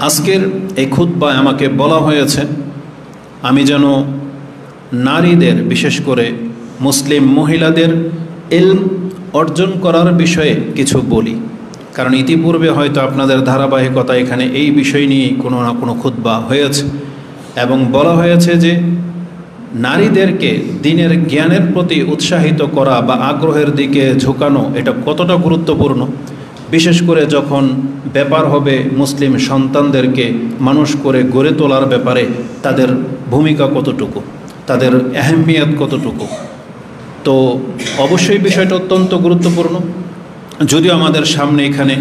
আজকের এই খুতবায় আমাকে বলা হয়েছে আমি যেন নারীদের, বিশেষ করে মুসলিম মহিলাদের ইলম অর্জন করার বিষয়ে কিছু বলি। কারণ ইতিপূর্বে হয়তো আপনাদের ধারাবাহিকতা এখানে এই বিষয় নিয়ে কোনো না কোনো খুতবা হয়েছে এবং বলা হয়েছে যে নারীদেরকে দ্বীনের জ্ঞানের প্রতি উৎসাহিত করা বা আগ্রহের দিকে ঝুঁকানো এটা কতটা গুরুত্বপূর্ণ, বিশেষ করে যখন ব্যাপার হবে মুসলিম সন্তানদেরকে মানুষ করে গড়ে তোলার ব্যাপারে তাদের ভূমিকা কতটুকু, তাদের আহমিয়ত কতটুকু। তো অবশ্যই বিষয়টা অত্যন্ত গুরুত্বপূর্ণ। যদিও আমাদের সামনে এখানে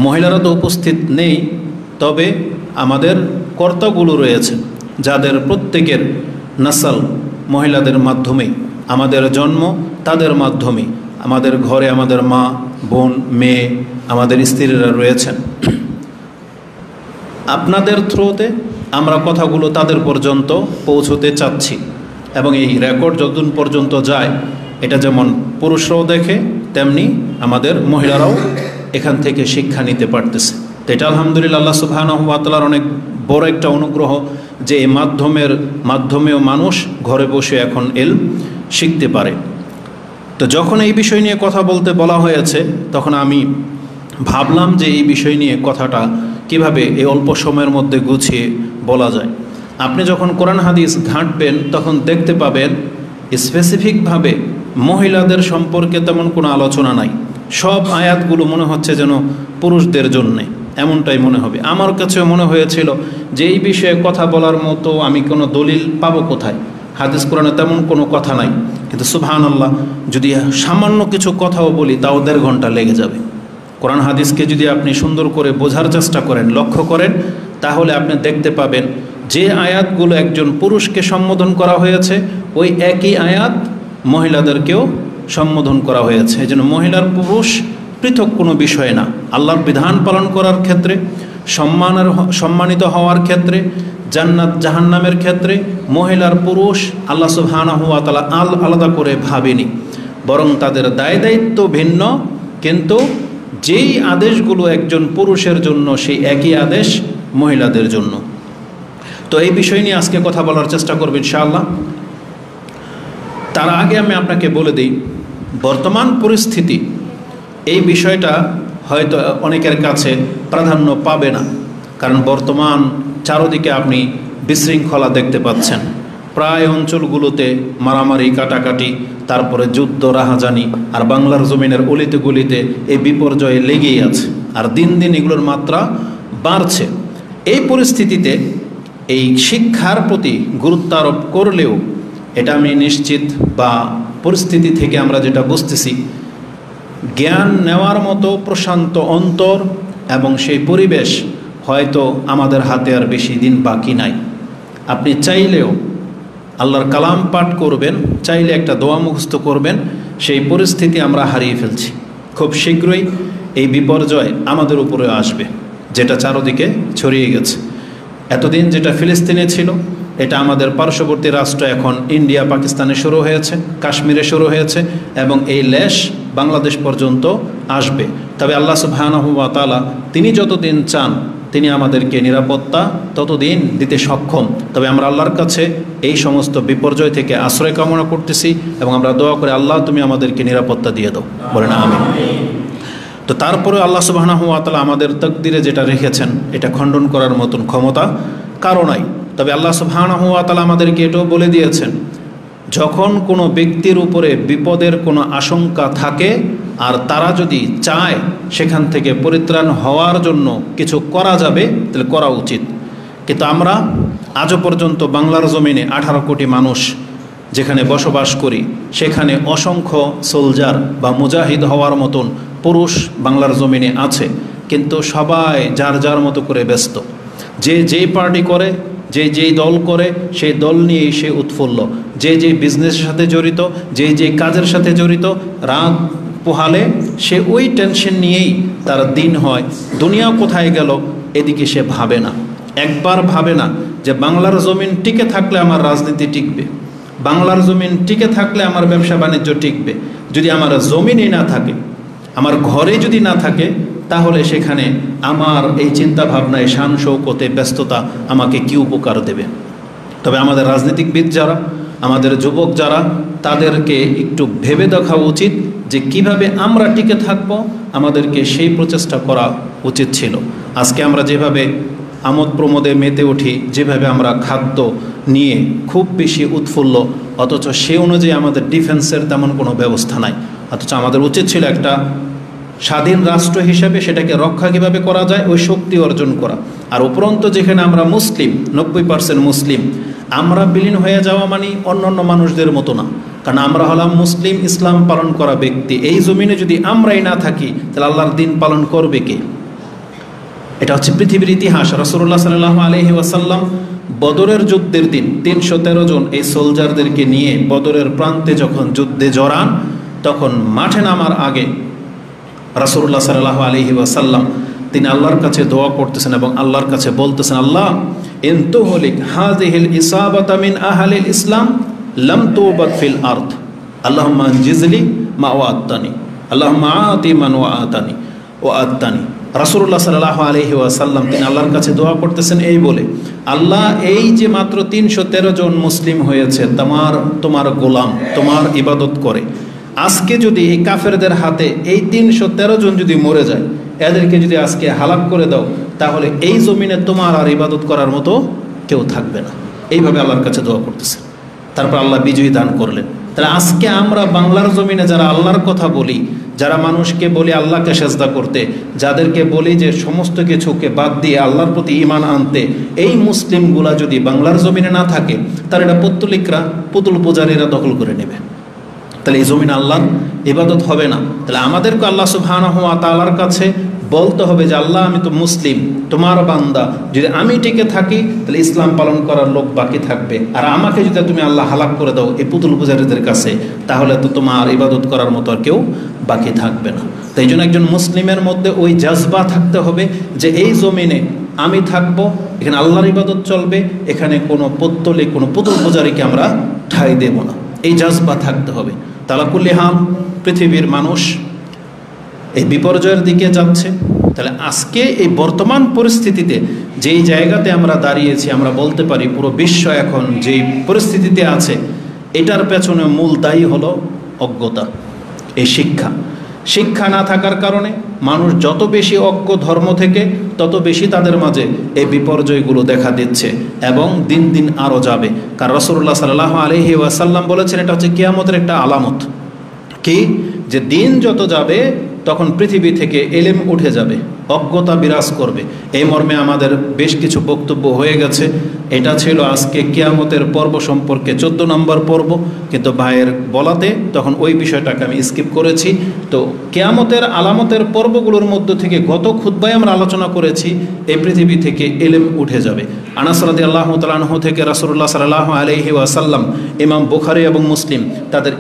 মহিলারা তো উপস্থিত নেই, তবে আমাদের কর্তাগুলো রয়েছে যাদের প্রত্যেকের নাসাল মহিলাদের মাধ্যমেই, আমাদের জন্ম তাদের মাধ্যমেই, আমাদের ঘরে আমাদের মা, বোন, মেয়ে, আমাদের স্ত্রীরা রয়েছেন। আপনাদের থ্রুতে আমরা কথাগুলো তাদের পর্যন্ত পৌঁছতে চাচ্ছি এবং এই রেকর্ড যতদিন পর্যন্ত যায় এটা যেমন পুরুষরাও দেখে তেমনি আমাদের মহিলারাও এখান থেকে শিক্ষা নিতে পারতেছে। তো এটা আলহামদুলিল্লাহ আল্লাহ সুবহানাহু ওয়া তাআলার অনেক বড় একটা অনুগ্রহ যে এই মাধ্যমেও মানুষ ঘরে বসে এখন ইলম শিখতে পারে। তো যখন এই বিষয় নিয়ে কথা বলতে বলা হয়েছে তখন আমি ভাবলাম যে এই বিষয় নিয়ে কথাটা কিভাবে এই অল্প সময়ের মধ্যে গুছিয়ে বলা যায়। আপনি যখন কোরআন হাদিস ঘাঁটবেন তখন দেখতে পাবেন স্পেসিফিকভাবে মহিলাদের সম্পর্কে তেমন কোনো আলোচনা নাই। সব আয়াতগুলো মনে হচ্ছে যেন পুরুষদের জন্যে, এমনটাই মনে হবে। আমার কাছেও মনে হয়েছিল যে এই বিষয়ে কথা বলার মতো আমি কোনো দলিল পাবো কোথায়, হাদিস কোরআনে তেমন কোনো কথা নাই। কিন্তু সুবহানাল্লাহ, যদি সামান্য কিছু কথাও বলি তাও 1.5 ঘন্টা লেগে যাবে। কোরআন হাদিসকে যদি আপনি সুন্দর করে বোঝার চেষ্টা করেন, লক্ষ্য করেন, তাহলে আপনি দেখতে পাবেন যে আয়াতগুলো একজন পুরুষকে সম্বোধন করা হয়েছে ওই একই আয়াত মহিলাদেরকেও সম্বোধন করা হয়েছে। এই জন্য মহিলার পুরুষ পৃথক কোনো বিষয় না। আল্লাহর বিধান পালন করার ক্ষেত্রে, সম্মানিত হওয়ার ক্ষেত্রে, জান্নাত জাহান্নামের ক্ষেত্রে মহিলার পুরুষ আল্লাহ সুবহানাহু ওয়া তাআলা আলাদা করে ভাবেনি, বরং তাদের দায় দায়িত্ব ভিন্ন, কিন্তু যেই আদেশগুলো একজন পুরুষের জন্য সেই একই আদেশ মহিলাদের জন্য। তো এই বিষয় নিয়ে আজকে কথা বলার চেষ্টা করব ইনশাআল্লাহ। তার আগে আমি আপনাকে বলে দিই, বর্তমান পরিস্থিতি এই বিষয়টা হয়তো অনেকের কাছে প্রাধান্য পাবে না, কারণ বর্তমান চারদিকে আপনি বিশৃঙ্খলা দেখতে পাচ্ছেন। প্রায় অঞ্চলগুলোতে মারামারি, কাটাকাটি, তারপরে যুদ্ধ, রাহাজানি, আর বাংলার জমিনের অলিতে গলিতে এই বিপর্যয় লেগেই আছে, আর দিন দিন এগুলোর মাত্রা বাড়ছে। এই পরিস্থিতিতে এই শিক্ষার প্রতি গুরুত্ব আরোপ করলেও এটা আমি নিশ্চিত, বা পরিস্থিতি থেকে আমরা যেটা বুঝতেছি, জ্ঞান নেওয়ার মতো প্রশান্ত অন্তর এবং সেই পরিবেশ হয়তো আমাদের হাতে আর বেশি দিন বাকি নাই। আপনি চাইলেও আল্লাহর কালাম পাঠ করবেন, চাইলে একটা দোয়া মুখস্থ করবেন, সেই পরিস্থিতি আমরা হারিয়ে ফেলছি। খুব শীঘ্রই এই বিপর্যয় আমাদের উপরে আসবে, যেটা চারদিকে ছড়িয়ে গেছে। এতদিন যেটা ফিলিস্তিনে ছিল, এটা আমাদের পার্শ্ববর্তী রাষ্ট্র এখন ইন্ডিয়া, পাকিস্তানে শুরু হয়েছে, কাশ্মীরে শুরু হয়েছে, এবং এই লেশ বাংলাদেশ পর্যন্ত আসবে। তবে আল্লাহ সুবহানাহু ওয়া তাআলা তিনি যতদিন চান তিনি আমাদেরকে নিরাপত্তা ততদিন দিতে সক্ষম। তবে আমরা আল্লাহর কাছে এই সমস্ত বিপর্যয় থেকে আশ্রয় কামনা করতেছি এবং আমরা দোয়া করে, আল্লাহ তুমি আমাদেরকে নিরাপত্তা দিয়ে দাও, বলেন আমিন। তো তারপরে আল্লাহ সুবহানাহু ওয়া তাআলা আমাদের তাকদিরে যেটা রেখেছেন এটা খণ্ডন করার মতন ক্ষমতা কারো নাই। তবে আল্লাহ সুবহানাহু ওয়া তাআলা আমাদেরকে এটাও বলে দিয়েছেন, যখন কোনো ব্যক্তির উপরে বিপদের কোনো আশঙ্কা থাকে আর তারা যদি চায় সেখান থেকে পরিত্রাণ হওয়ার জন্য কিছু করা যাবে তাহলে করা উচিত। কিন্তু আমরা আজও পর্যন্ত বাংলার জমিনে 18 কোটি মানুষ যেখানে বসবাস করি, সেখানে অসংখ্য সোলজার বা মুজাহিদ হওয়ার মতন পুরুষ বাংলার জমিনে আছে, কিন্তু সবাই যার যার মতো করে ব্যস্ত। যে যেই পার্টি করে, যে যেই দল করে, সেই দল নিয়েই সে উৎফুল্ল। যে যে বিজনেসের সাথে জড়িত, যে যে কাজের সাথে জড়িত, রাত পোহালে সে ওই টেনশন নিয়েই তার দিন হয়। দুনিয়া কোথায় গেল এদিকে সে ভাবে না, একবার ভাবে না যে বাংলার জমিন টিকে থাকলে আমার রাজনীতি টিকবে, বাংলার জমিন টিকে থাকলে আমার ব্যবসা বাণিজ্য টিকবে। যদি আমার জমিনই না থাকে, আমার ঘরে যদি না থাকে, তাহলে সেখানে আমার এই চিন্তা ভাবনায় শান শৌকতে ব্যস্ততা আমাকে কি উপকার দেবে? তবে আমাদের রাজনীতিকবিদ যারা, আমাদের যুবক যারা, তাদেরকে একটু ভেবে দেখা উচিত যে কিভাবে আমরা টিকে থাকব, আমাদেরকে সেই প্রচেষ্টা করা উচিত ছিল। আজকে আমরা যেভাবে আমোদ প্রমোদে মেতে উঠি, যেভাবে আমরা খাদ্য নিয়ে খুব বেশি উৎফুল্ল, অথচ সে অনুযায়ী আমাদের ডিফেন্সের তেমন কোনো ব্যবস্থা নাই। অথচ আমাদের উচিত ছিল একটা স্বাধীন রাষ্ট্র হিসেবে সেটাকে রক্ষা কীভাবে করা যায় ওই শক্তি অর্জন করা। আর উপরন্ত যেখানে আমরা মুসলিম, 90% মুসলিম, আমরা বিলীন হয়ে যাওয়া মানে অন্যান্য মানুষদের মতো না, কারণ আমরা হলাম মুসলিম, ইসলাম পালন করা ব্যক্তি। এই জমিনে যদি আমরাই না থাকি তাহলে আল্লাহর দিন পালন করবে কে? এটা হচ্ছে পৃথিবীর ইতিহাস। রাসূলুল্লাহ সাল্লাল্লাহু আলাইহি ওয়াসাল্লাম বদরের যুদ্ধের দিন 313 জন এই সোলজারদেরকে নিয়ে বদরের প্রান্তে যখন যুদ্ধে জড়ান, তখন মাঠে নামার আগে রাসূলুল্লাহ সাল্লাল্লাহু আলাইহি ওয়াসাল্লাম তিনি আল্লাহর কাছে দোয়া করতেছেন এবং আল্লাহর কাছে বলতেছেন, আল্লাহ ইন তুহলিক হাযিহিল ইসাবাতা মিন আহলিল ইসলাম লাম তুবাদ ফিল আরদ আল্লাহুম্মা আনজিজলি মা ওয়াআতানি আল্লাহুম্মা আতি মান ওয়াআতানি ওয়াআতানি। রাসূলুল্লাহ সাল্লাল্লাহু আলাইহি ওয়াসাল্লাম তিনি আল্লাহর কাছে দোয়া করতেছেন এই বলে, আল্লাহ এই যে মাত্র 313 জন মুসলিম হয়েছে তোমার গোলাম, তোমার ইবাদত করে, আজকে যদি এই কাফেরদের হাতে এই 313 জন যদি মরে যায়, এদেরকে যদি আজকে হালাক করে দাও, তাহলে এই জমিনে তোমার আর ইবাদত করার মতো কেউ থাকবে না। এইভাবে আল্লাহর কাছে দোয়া করতেছে। তারপর আল্লাহ বিজয়ী দান করলেন। তাহলে আজকে আমরা বাংলার জমিনে যারা আল্লাহর কথা বলি, যারা মানুষকে বলি আল্লাহকে সেজদা করতে, যাদেরকে বলি যে সমস্ত কিছুকে বাদ দিয়ে আল্লাহর প্রতি ঈমান আনতে, এই মুসলিমগুলা যদি বাংলার জমিনে না থাকে, তার এটা পত্তলিকরা, পুতুল পূজারীরা দখল করে নেবে। তাহলে এই জমিন আল্লাহর ইবাদত হবে না। তাহলে আমাদেরকে আল্লাহ সুবহানাহু ওয়া তাআলার কাছে বলতে হবে যে আল্লাহ আমি তো মুসলিম, তোমার বান্দা, যদি আমি টিকে থাকি তাহলে ইসলাম পালন করার লোক বাকি থাকবে, আর আমাকে যদি তুমি আল্লাহ হালাক করে দাও এই পুতুল পূজারীদের কাছে, তাহলে তো তোমার ইবাদত করার মতো আর কেউ বাকি থাকবে না। তাই জন্য একজন মুসলিমের মধ্যে ওই জাজবা থাকতে হবে যে এই জমিনে আমি থাকবো, এখানে আল্লাহর ইবাদত চলবে, এখানে কোনো পত্তলিক, কোনো পুতুল পূজারীকে আমরা ঠাঁই দেব না, এই জাজবা থাকতে হবে। তালাকুল্লি হাল পৃথিবীর মানুষ এই বিপর্যয়ের দিকে যাচ্ছে। তাহলে আজকে এই বর্তমান পরিস্থিতিতে যেই জায়গাতে আমরা দাঁড়িয়েছি, আমরা বলতে পারি পুরো বিশ্ব এখন যেই পরিস্থিতিতে আছে, এটার পেছনে মূল দায়ী হলো অজ্ঞতা, এই শিক্ষা না থাকার কারণে মানুষ যত বেশি অজ্ঞ ধর্ম থেকে, তত বেশি তাদের মাঝে এই বিপর্যয়গুলো দেখা দিচ্ছে এবং দিন দিন আরও যাবে। কারণ রাসূলুল্লাহ সাল্লাল্লাহু আলাইহি ওয়াসাল্লাম বলেছেন এটা হচ্ছে কিয়ামতের একটা আলামত, কি যে দিন যত যাবে তখন পৃথিবী থেকে ইলম উঠে যাবে, অজ্ঞতা বিরাজ করবে। এই মর্মে আমাদের বেশ কিছু বক্তব্য হয়ে গেছে। এটা ছিল আজকে কিয়ামতের পর্ব সম্পর্কে 14 নম্বর পর্ব, কিন্তু ভাইয়ের বলাতে তখন ওই বিষয়টাকে আমি স্কিপ করেছি। তো কিয়ামতের আলামতের পর্বগুলোর মধ্য থেকে গত খুতবায় আমরা আলোচনা করেছি এই পৃথিবী থেকে ইলম উঠে যাবে। আনাস রাদিয়াল্লাহু তাআলা আনহু থেকে রাসূলুল্লাহ সাল্লাল্লাহু আলাইহি ওয়াসাল্লাম, ইমাম বুখারী এবং মুসলিম তাদের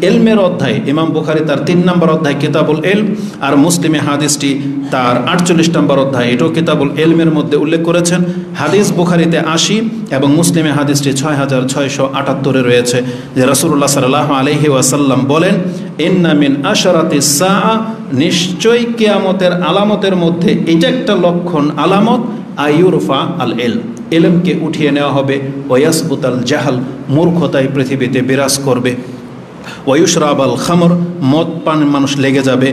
ইলমের অধ্যায়, ইমাম বুখারী তার 3 নম্বর অধ্যায় কিতাবুল ইলম, আর মুসলিমে হাদিসটি তার 48 নম্বর অধ্যায়, এটাও কিতাবুল ইলমের মধ্যে উল্লেখ করেছেন। হাদিস বুখারীতে 80 এবং মুসলিমে হাদিসটি 6678 রয়েছে যে রাসূলুল্লাহ সাল্লাল্লাহু আলাইহি ওয়াসাল্লাম বলেন, ইন্না মিন আশরাতিস সাআ, নিশ্চয়ই কিয়ামতের আলামতের মধ্যে এটা একটা লক্ষণ আলামত, আইয়ুরফা আল ইলম, ইলমকে উঠিয়ে নেওয়া হবে, ওয়াসবুতাল জাহাল, মূর্খতাই পৃথিবীতে বিরাজ করবে, ওয়ায়ুশরাব আল খামর, মদ পান মানুষ লেগে যাবে,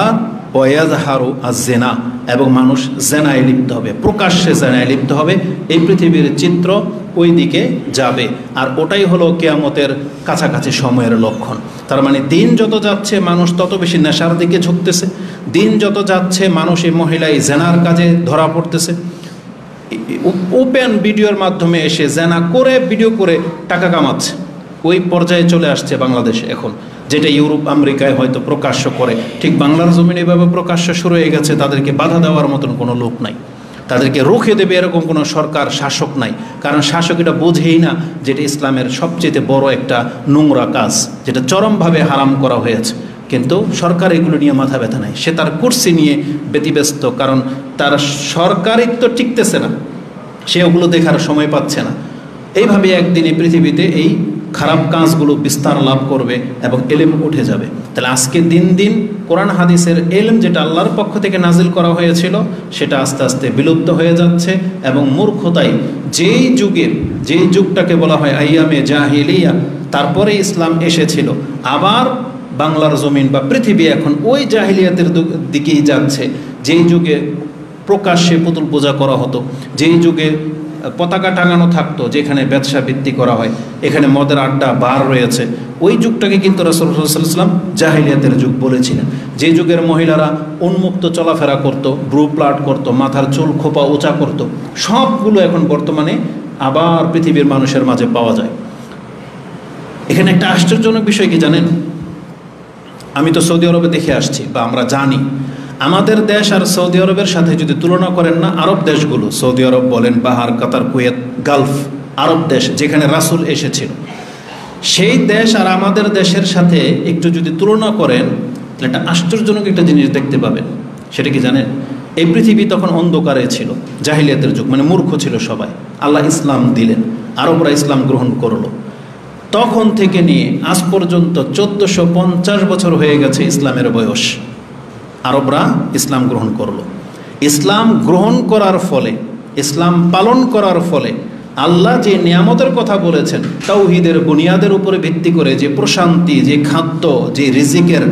আর ওয়াজহারু আজ-জিনা, এবং মানুষ জেনায় লিপ্ত হবে, প্রকাশ্যে জেনায় লিপ্ত হবে। এই পৃথিবীর চিত্র ওই দিকে যাবে, আর ওটাই হলো কিয়ামতের কাছাকাছি সময়ের লক্ষণ। তার মানে দিন যত যাচ্ছে মানুষ তত বেশি নেশার দিকে ঝুঁকতেছে, দিন যত যাচ্ছে মানুষ এই মহিলাই জেনার কাজে ধরা পড়তেছে, ওপেন ভিডিওর মাধ্যমে এসে জেনা করে ভিডিও করে টাকা কামাচ্ছে। ওই পর্যায়ে চলে আসছে বাংলাদেশ এখন, যেটা ইউরোপ আমেরিকায় হয়তো প্রকাশ্য করে, ঠিক বাংলার জমিনে এভাবে প্রকাশ্য শুরু হয়ে গেছে। তাদেরকে বাধা দেওয়ার মতন কোনো লোক নাই, তাদেরকে রুখে দেবে এরকম কোনো সরকার শাসক নাই, কারণ শাসক এটা বোঝেই না যেটা ইসলামের সবচেয়ে বড় একটা নোংরা কাজ, যেটা চরমভাবে হারাম করা হয়েছে। কিন্তু সরকার এগুলো নিয়ে মাথা ব্যথা নাই, সে তার কুর্সি নিয়ে ব্যতিব্যস্ত, কারণ তার সরকারিত্ব টিকতেছে না, সে ওগুলো দেখার সময় পাচ্ছে না। এইভাবে একদিন এই পৃথিবীতে এই খারাপ কাজগুলো বিস্তার লাভ করবে এবং এলেম উঠে যাবে। তাহলে আজকে দিন দিন কোরআন হাদিসের এলেম যেটা আল্লাহর পক্ষ থেকে নাজিল করা হয়েছিল সেটা আস্তে আস্তে বিলুপ্ত হয়ে যাচ্ছে এবং মূর্খতাই যেই যুগটাকে বলা হয় আইয়ামে জাহিলিয়া, তারপরে ইসলাম এসেছিল, আবার বাংলার জমিন বা পৃথিবী এখন ওই জাহিলিয়াতের দিকেই যাচ্ছে। যেই যুগে প্রকাশ্যে পুতুল পূজা করা হতো, যেই যুগে পতাকা টাঙানো থাকতো, যেখানে ব্যবসা বৃত্তি করা হয়, এখানে মদের আড্ডা বার রয়েছে, ওই যুগটাকে কিন্তু রাসূলুল্লাহ সাল্লাল্লাহু আলাইহি ওয়াসাল্লাম জাহিলিয়াতের যুগ বলেছিলেন। যে যুগের মহিলারা উন্মুক্ত চলাফেরা করত, ব্রু প্লাট করত, মাথার চুল খোপা উঁচা করত, সবগুলো এখন বর্তমানে আবার পৃথিবীর মানুষের মাঝে পাওয়া যায়। এখানে একটা আশ্চর্যজনক বিষয় কি জানেন? আমি তো সৌদি আরবে দেখে আসছি বা আমরা জানি, আমাদের দেশ আর সৌদি আরবের সাথে যদি তুলনা করেন না, আরব দেশগুলো, সৌদি আরব বলেন, বাহার, কাতার, কুয়েত, গালফ আরব দেশ যেখানে রাসূল এসেছিল, সেই দেশ আর আমাদের দেশের সাথে একটু যদি তুলনা করেন তাহলে একটা আশ্চর্যজনক একটা জিনিস দেখতে পাবেন। সেটা কি জানেন? এই পৃথিবী তখন অন্ধকারে ছিল, জাহিলিয়াতের যুগ, মানে মূর্খ ছিল সবাই। আল্লাহ ইসলাম দিলেন, আরবরা ইসলাম গ্রহণ করলো। তখন থেকে নিয়ে আজ পর্যন্ত 1450 বছর হয়ে গেছে ইসলামের বয়স। আরবরা ইসলাম গ্রহণ করলো। ইসলাম গ্রহণ করার ফলে, ইসলাম পালন করার ফলে আল্লাহ যে নিয়ামতের কথা বলেছেন, তাওহীদের বুনিয়াদের উপরে ভিত্তি করে যে প্রশান্তি, যে খাদ্য, যে রিজিকের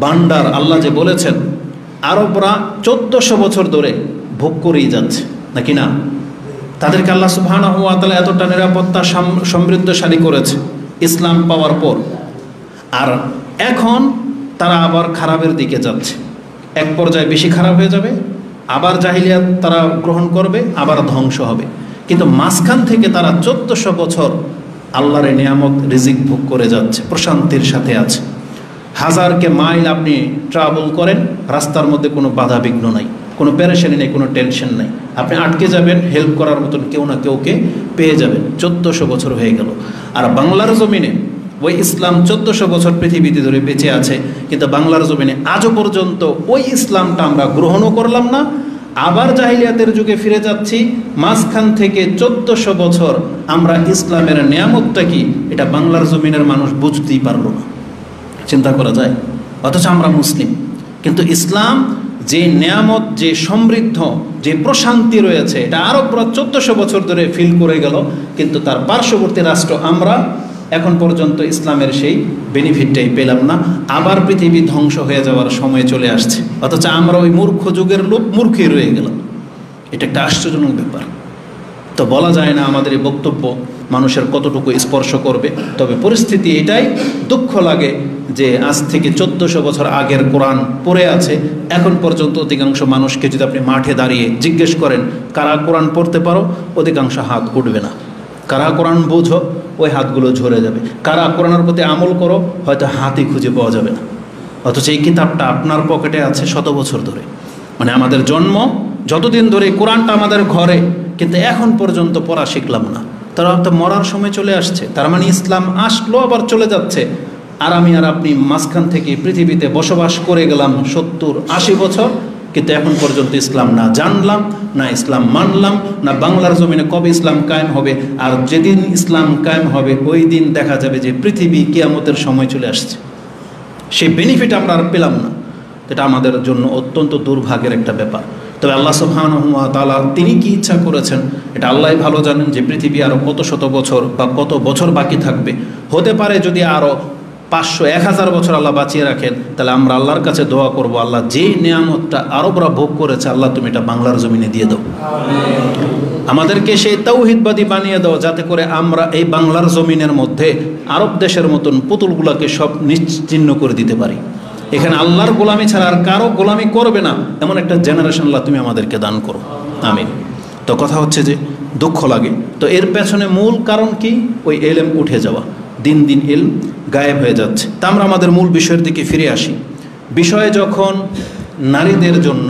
ভান্ডার আল্লাহ যে বলেছেন, আরবরা 1400 বছর ধরে ভোগ করেই যাচ্ছে, নাকি না? তাদেরকে আল্লাহ সুবহানাহু ওয়া তাআলা এতটা নিরাপত্তা সমৃদ্ধশালী করেছে ইসলাম পাওয়ার পর। আর এখন তারা আবার খারাপের দিকে যাচ্ছে, এক পর্যায়ে বেশি খারাপ হয়ে যাবে, আবার জাহিলিয়াত তারা গ্রহণ করবে, আবার ধ্বংস হবে। কিন্তু মাঝখান থেকে তারা 1400 বছর আল্লাহর নিয়ামত রিজিক ভোগ করে যাচ্ছে, প্রশান্তির সাথে আছে। হাজারকে মাইল আপনি ট্রাভেল করেন, রাস্তার মধ্যে কোনো বাধা বিঘ্ন নাই, কোনো পেরেশানি নেই, কোনো টেনশন নাই, আপনি আটকে যাবেন, হেল্প করার মতন কেউ না কেউকে পেয়ে যাবেন। 1400 বছর হয়ে গেল। আর বাংলার জমিনে ওই ইসলাম 1400 বছর পৃথিবীতে ধরে বেঁচে আছে, কিন্তু বাংলার জমিনে আজও পর্যন্ত ওই ইসলামটা আমরা গ্রহণও করলাম না, আবার জাহিলিয়াতের যুগে ফিরে যাচ্ছি। মাঝখান থেকে 1400 বছর আমরা ইসলামের নিয়ামতটা কি এটা বাংলার জমিনের মানুষ বুঝতেই পারলো না। চিন্তা করা যায়? অথচ আমরা মুসলিম, কিন্তু ইসলাম যে নিয়ামত, যে সমৃদ্ধ, যে প্রশান্তি রয়েছে, এটা আরবরা 1400 বছর ধরে ফিল করে গেল, কিন্তু তার পার্শ্ববর্তী রাষ্ট্র আমরা এখন পর্যন্ত ইসলামের সেই বেনিফিটটাই পেলাম না। আবার পৃথিবী ধ্বংস হয়ে যাওয়ার সময় চলে আসছে, অথচ আমরা ওই মূর্খ যুগের লোক মূর্খই রয়ে গেলাম। এটা একটা আশ্চর্যজনক ব্যাপার। তো বলা যায় না আমাদের এই বক্তব্য মানুষের কতটুকু স্পর্শ করবে, তবে পরিস্থিতি এটাই দুঃখ লাগে যে আজ থেকে 1400 বছর আগের কোরআন পড়ে আছে, এখন পর্যন্ত অধিকাংশ মানুষকে যদি আপনি মাঠে দাঁড়িয়ে জিজ্ঞেস করেন কারা কোরআন পড়তে পারো, অধিকাংশ হাত উঠবে না। কারা কোরআন বোঝো, ওই হাতগুলো ঝরে যাবে। কারা কোরআনের প্রতি আমল করো, হয়তো হাতই খুঁজে পাওয়া যাবে না। অথচ এই কিতাবটা আপনার পকেটে আছে শত বছর ধরে, মানে আমাদের জন্ম যতদিন ধরে কোরআনটা আমাদের ঘরে, কিন্তু এখন পর্যন্ত পড়া শিখলাম না। তারা তো মরার সময় চলে আসছে, তার মানে ইসলাম আসলো আবার চলে যাচ্ছে, আর আমি আর আপনি মাঝখান থেকে পৃথিবীতে বসবাস করে গেলাম 70-80 বছর, কিন্তু এখন পর্যন্ত ইসলাম না জানলাম, না ইসলাম মানলাম, না বাংলার জমিনে কবে ইসলাম কায়েম হবে। আর যেদিন ইসলাম কায়েম হবে ওই দিন দেখা যাবে যে পৃথিবী কিয়ামতের সময় চলে আসছে, সেই বেনিফিট আমরা আর পেলাম না। এটা আমাদের জন্য অত্যন্ত দুর্ভাগ্যের একটা ব্যাপার। তবে আল্লাহ সুবহানাহু ওয়া তাআলা তিনি কি ইচ্ছা করেছেন এটা আল্লাহই ভালো জানেন, যে পৃথিবী আরও কত শত বছর বা কত বছর বাকি থাকবে। হতে পারে যদি আরও 500-1000 বছর আল্লাহ বাঁচিয়ে রাখেন, তাহলে আমরা আল্লাহর কাছে দোয়া করব, আল্লাহ যে নিয়ামতটা আরবরা ভোগ করেছে, আল্লাহ তুমি এটা বাংলার জমিনে দিয়ে দাও, আমাদেরকে সেই তাওহীদবাদী বানিয়ে দাও, যাতে করে আমরা এই বাংলার জমিনের মধ্যে আরব দেশের মতন পুতুলগুলাকে সব নিশ্চিহ্ন করে দিতে পারি। এখানে আল্লাহর গোলামি ছাড়া আর কারো গোলামি করবে না, এমন একটা জেনারেশন আল্লাহ তুমি আমাদেরকে দান করো, আমিন। তো কথা হচ্ছে যে দুঃখ লাগে। তো এর পেছনে মূল কারণ কি? ওই এলেম উঠে যাওয়া, দিন দিন এলম গায়েব হয়ে যাচ্ছে। তা আমরা আমাদের মূল বিষয়ের দিকে ফিরে আসি। বিষয়ে যখন নারীদের জন্য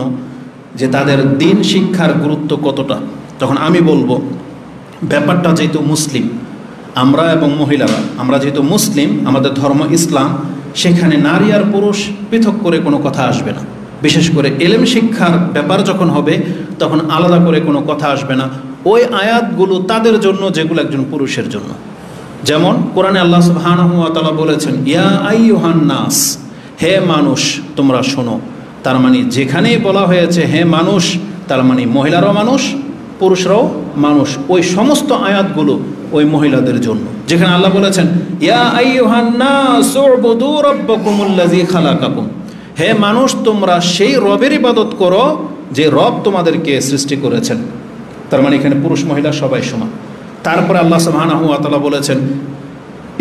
যে তাদের দিন শিক্ষার গুরুত্ব কতটা, তখন আমি বলবো ব্যাপারটা যেহেতু মুসলিম আমরা এবং মহিলারা, আমরা যেহেতু মুসলিম, আমাদের ধর্ম ইসলাম, সেখানে নারী আর পুরুষ পৃথক করে কোনো কথা আসবে না। বিশেষ করে এলেম শিক্ষার ব্যাপার যখন হবে তখন আলাদা করে কোনো কথা আসবে না। ওই আয়াতগুলো তাদের জন্য যেগুলো একজন পুরুষের জন্য। যেমন কোরআনে আল্লাহ সুবহানাহু ওয়া তাআলা বলেছেন, ইয়া আইয়ুহান নাস, হে মানুষ তোমরা শোনো। তার মানে যেখানেই বলা হয়েছে হে মানুষ, তার মানে মহিলারাও মানুষ, পুরুষরাও মানুষ। ওই সমস্ত আয়াতগুলো ওই মহিলাদের জন্য। যেখানে আল্লাহ বলেছেন, ইয়া আইয়ুহান নাস উবুদু রাব্বাকুমুল্লাযী খালাকাকুম, হে মানুষ তোমরা সেই রবের ইবাদত করো যে রব তোমাদেরকে সৃষ্টি করেছেন। তার মানে এখানে পুরুষ মহিলা সবাই সমান। তারপরে আল্লাহ সুবহানাহু ওয়া তাআলা বলেছেন,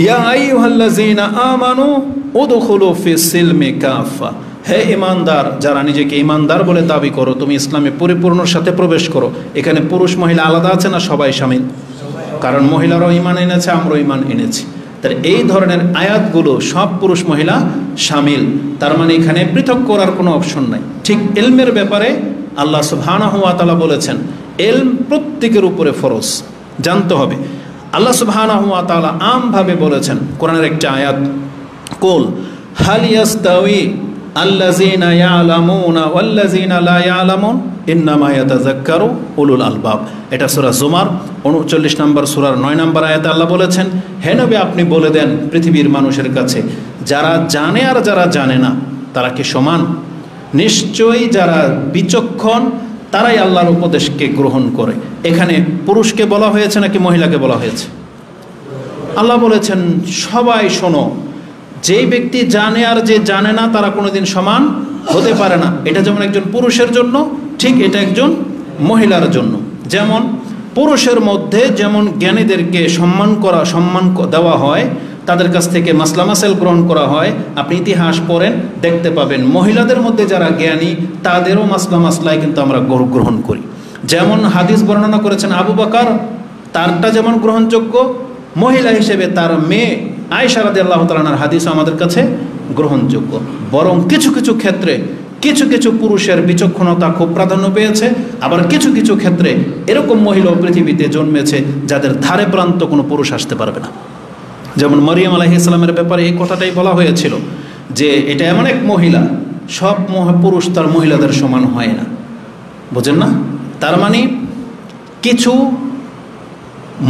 ইয়া আইয়ুহাল্লাযীনা আমানু উদখুলু ফিস সিলমি কাফা, হে ঈমানদার, যারা নিজেকে ঈমানদার বলে দাবি করো, তুমি ইসলামে পরিপূর্ণর সাথে প্রবেশ করো। এখানে পুরুষ মহিলা আলাদা আছে না? সবাই শামিল। কারণ মহিলারাও ঈমান এনেছে, আমরাও ঈমান এনেছি। তার এই ধরনের আয়াতগুলো সব পুরুষ মহিলা শামিল। তার মানে এখানে পৃথক করার কোনো অপশন নাই। ঠিক ইলমের ব্যাপারে আল্লাহ সুবহানাহু ওয়া তাআলা বলেছেন, ইলম প্রত্যেকের উপরে ফরজ, জানতে হবে। আল্লাহ সুবহানাহু ওয়া তাআলা আমভাবে বলেছেন কোরআনের একটা আয়াত, কুল হাল ইয়াস্তাউই আল্লাযীনা ইয়ালামুনা ওয়াল্লাযীনা লা ইয়ালামুন ইন্নামা ইয়াতাযাক্কারু উলুল আলবাব। এটা সূরা জুমার 39 নম্বর সূরার 9 নম্বর আয়াতে আল্লাহ বলেছেন, হে নবী আপনি বলে দেন পৃথিবীর মানুষের কাছে, যারা জানে আর যারা জানে না তারা কি সমান? নিশ্চয়ই যারা বিচক্ষণ তারাই আল্লাহর উপদেশকে গ্রহণ করে। এখানে পুরুষকে বলা হয়েছে নাকি মহিলাকে বলা হয়েছে? আল্লাহ বলেছেন সবাই শোনো, যেই ব্যক্তি জানে আর যে জানে না তারা কোনোদিন সমান হতে পারে না। এটা যেমন একজন পুরুষের জন্য, ঠিক এটা একজন মহিলার জন্য। যেমন পুরুষের মধ্যে যেমন জ্ঞানীদেরকে সম্মান দেওয়া হয়, তাদের কাছ থেকে মাসলা মাসাইল গ্রহণ করা হয়। আপনি ইতিহাস পড়েন, দেখতে পাবেন মহিলাদের মধ্যে যারা জ্ঞানী তাদেরও মাসলায় কিন্তু আমরা গ্রহণ করি। যেমন হাদিস বর্ণনা করেছেন আবু বকর, তারটা যেমন গ্রহণযোগ্য, মহিলা হিসেবে তার মেয়ে আয়েশা রাদিয়াল্লাহু তাআলা আনহার হাদিসও আমাদের কাছে গ্রহণযোগ্য। বরং কিছু কিছু ক্ষেত্রে কিছু পুরুষের বিচক্ষণতা খুব প্রাধান্য পেয়েছে, আবার কিছু কিছু ক্ষেত্রে এরকম মহিলাও পৃথিবীতে জন্মেছে যাদের ধারে প্রান্ত কোনো পুরুষ আসতে পারবে না। যেমন মরিয়ম আলাইহিস সালামের ব্যাপারে এই কথাটাই বলা হয়েছিল যে এটা এমন এক মহিলা, সব পুরুষ তার মহিলাদের সমান হয় না। বুঝেন না? তার মানে কিছু